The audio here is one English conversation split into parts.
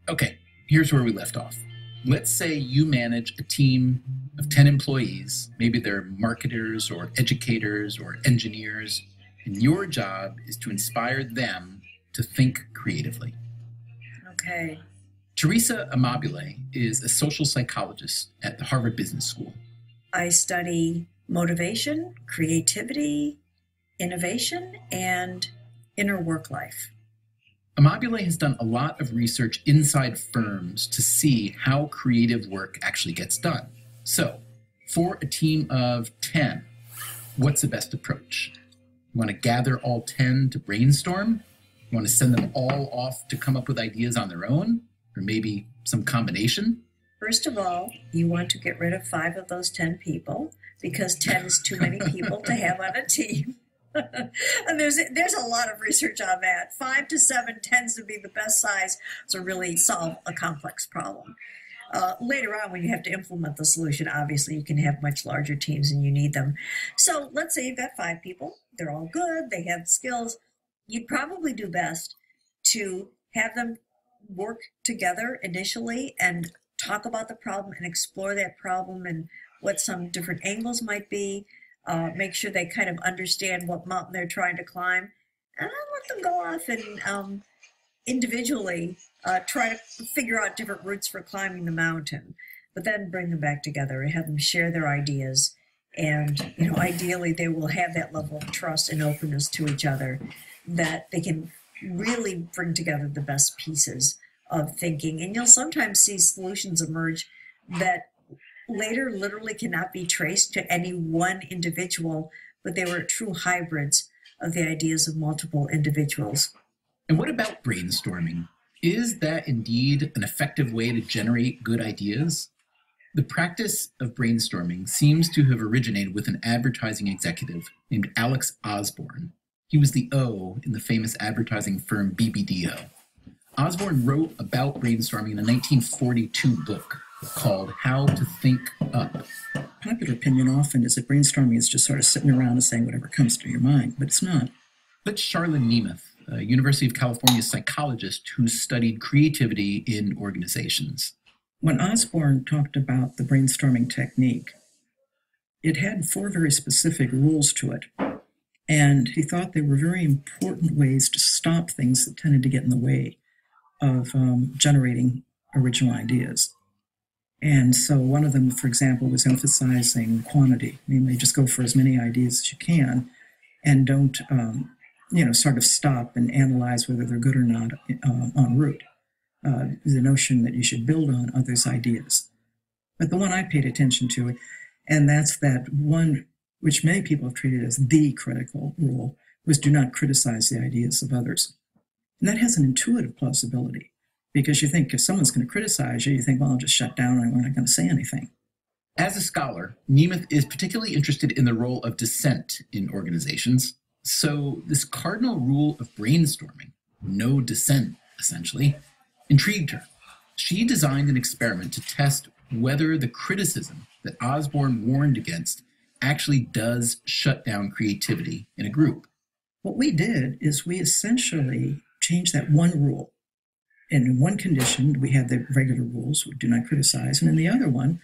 Okay, here's where we left off. Let's say you manage a team of 10 employees. Maybe they're marketers or educators or engineers, and your job is to inspire them to think creatively. Okay. Teresa Amabile is a social psychologist at the Harvard Business School. I study motivation, creativity, innovation, and inner work life. Amabile has done a lot of research inside firms to see how creative work actually gets done. So, for a team of 10, what's the best approach? You want to gather all 10 to brainstorm? You want to send them all off to come up with ideas on their own? Or maybe some combination? First of all, you want to get rid of 5 of those 10 people because 10 is too many people to have on a team. And there's a lot of research on that. 5 to 7 tends to be the best size to really solve a complex problem. Later on, when you have to implement the solution, obviously you can have much larger teams and you need them. So let's say you've got 5 people. They're all good. They have skills. You'd probably do best to have them work together initially and talk about the problem and explore that problem and what some different angles might be. Make sure they kind of understand what mountain they're trying to climb, and then let them go off and individually try to figure out different routes for climbing the mountain, but then bring them back together and have them share their ideas. And, ideally they will have that level of trust and openness to each other that they can really bring together the best pieces of thinking. And you'll sometimes see solutions emerge that later literally cannot be traced to any one individual, but they were true hybrids of the ideas of multiple individuals. And what about brainstorming? Is that indeed an effective way to generate good ideas? The practice of brainstorming seems to have originated with an advertising executive named Alex Osborne. He was the O in the famous advertising firm BBDO. Osborne wrote about brainstorming in a 1942 book called How to Think Up. Popular opinion often is that brainstorming is just sort of sitting around and saying whatever comes to your mind, but it's not. That's Charlene Nemeth, a University of California psychologist who studied creativity in organizations. When Osborne talked about the brainstorming technique, it had 4 very specific rules to it. And he thought they were very important ways to stop things that tended to get in the way of generating original ideas. And so one of them, for example, was emphasizing quantity. Namely, just go for as many ideas as you can and don't, sort of stop and analyze whether they're good or not en route. The notion that you should build on others' ideas. But the one I paid attention to, and that's that one which many people have treated as the critical rule, was do not criticize the ideas of others. And that has an intuitive plausibility, because you think if someone's going to criticize you, you think, well, I'll just shut down and we're not going to say anything. As a scholar, Nemeth is particularly interested in the role of dissent in organizations. So this cardinal rule of brainstorming, no dissent, essentially, intrigued her. She designed an experiment to test whether the criticism that Osborne warned against actually does shut down creativity in a group. What we did is we essentially changed that one rule. And in one condition, we had the regular rules, we do not criticize. And in the other one,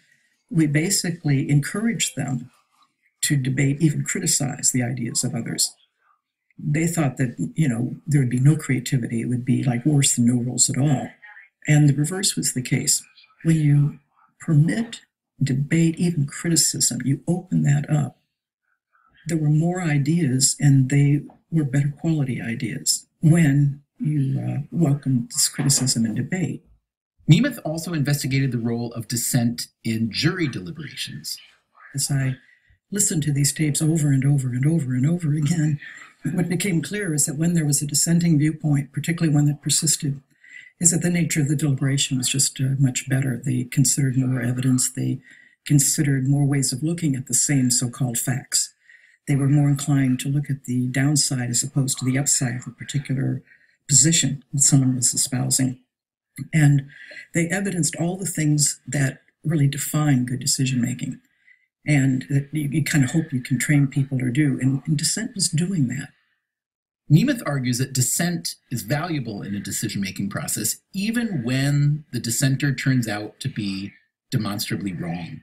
we basically encouraged them to debate, even criticize the ideas of others. They thought that, there would be no creativity. It would be like worse than no rules at all. And the reverse was the case. When you permit debate, even criticism, you open that up. There were more ideas, and they were better quality ideas when you welcomed this criticism and debate. Nemeth also investigated the role of dissent in jury deliberations. As I listened to these tapes over and over and over and over again, what became clear is that when there was a dissenting viewpoint, particularly one that persisted, is that the nature of the deliberation was just much better. They considered more evidence. They considered more ways of looking at the same so-called facts. They were more inclined to look at the downside as opposed to the upside of a particular position that someone was espousing. And they evidenced all the things that really define good decision-making and that you kind of hope you can train people to do. And dissent was doing that. Nemeth argues that dissent is valuable in a decision-making process, even when the dissenter turns out to be demonstrably wrong.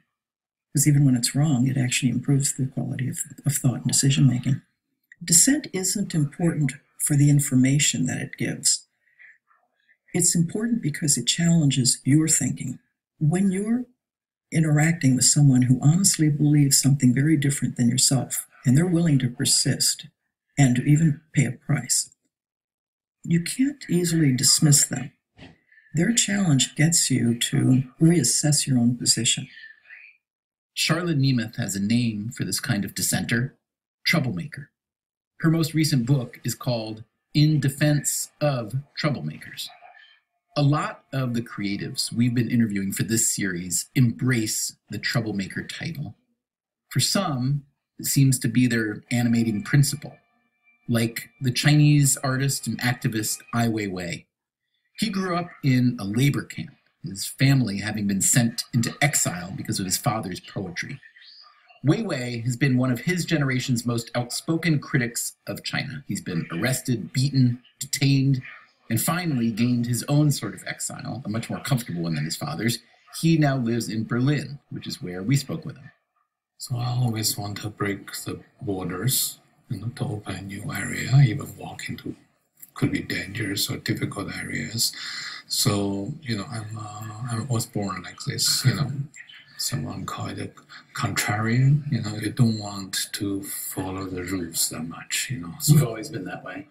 Because even when it's wrong, it actually improves the quality of thought and decision-making. Dissent isn't important for the information that it gives. It's important because it challenges your thinking. When you're interacting with someone who honestly believes something very different than yourself, and they're willing to persist and to even pay a price, you can't easily dismiss them. Their challenge gets you to reassess your own position. Charlotte Nemeth has a name for this kind of dissenter: troublemaker. Her most recent book is called In Defense of Troublemakers. A lot of the creatives we've been interviewing for this series embrace the troublemaker title. For some, it seems to be their animating principle, like the Chinese artist and activist Ai Weiwei. He grew up in a labor camp, his family having been sent into exile because of his father's poetry. Weiwei has been one of his generation's most outspoken critics of China. He's been arrested, beaten, detained, and finally gained his own sort of exile, a much more comfortable one than his father's. He now lives in Berlin, which is where we spoke with him. So I always want to break the borders, to open a new area, even walk into could be dangerous or difficult areas. So, I was born like this, someone called it contrarian, you don't want to follow the rules that much, So, You've always been that way.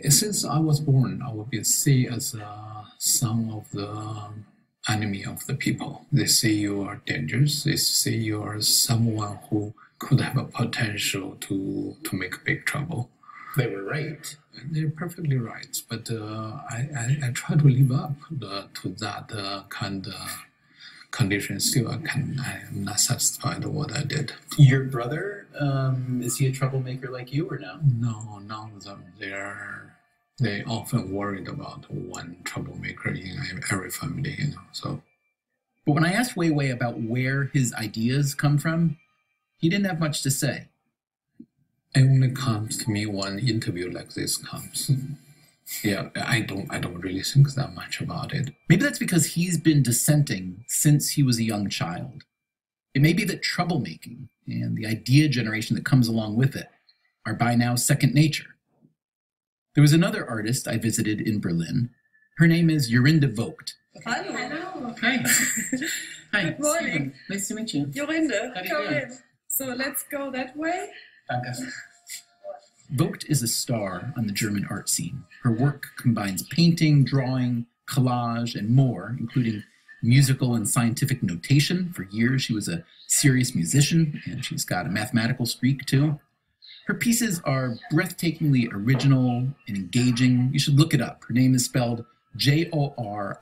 Since I was born, I would be seen as a son of the enemy of the people. They say you are dangerous. They say you are someone who could have a potential to make big trouble. They were right. They're perfectly right, but I try to live up to that kind of condition. Still, I am not satisfied with what I did. Your brother, is he a troublemaker like you or no? No, none of them. They often worried about one troublemaker in every family, So, but when I asked Weiwei about where his ideas come from, he didn't have much to say. It only comes to me when an interview like this comes. Yeah, I don't really think that much about it. Maybe that's because he's been dissenting since he was a young child. It may be that troublemaking and the idea generation that comes along with it are by now second nature. There was another artist I visited in Berlin. Her name is Jorinde Vogt. Hello. Hi. Hi. Good morning. Steven. Nice to meet you. Jorinde, How do you come do? in. So let's go that way. Vogt is a star on the German art scene. Her work combines painting, drawing, collage, and more, including musical and scientific notation. For years, she was a serious musician, and she's got a mathematical streak, too. Her pieces are breathtakingly original and engaging. You should look it up. Her name is spelled Jorindevoigt.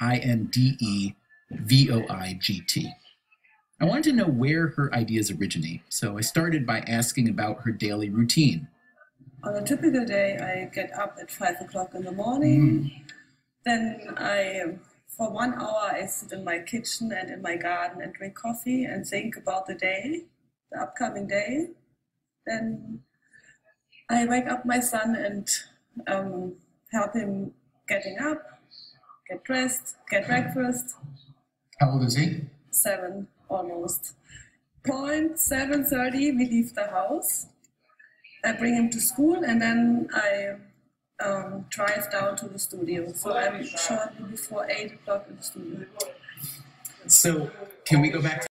I wanted to know where her ideas originate, so I started by asking about her daily routine. On a typical day, I get up at 5 o'clock in the morning. Then for 1 hour, I sit in my kitchen and in my garden and drink coffee and think about the day, the upcoming day. Then I wake up my son and help him getting up, get dressed, get breakfast. How old is he? 7 almost. 7:30, we leave the house. I bring him to school and then I drive down to the studio. So I'm shortly before 8 o'clock in the studio. So, can we go back to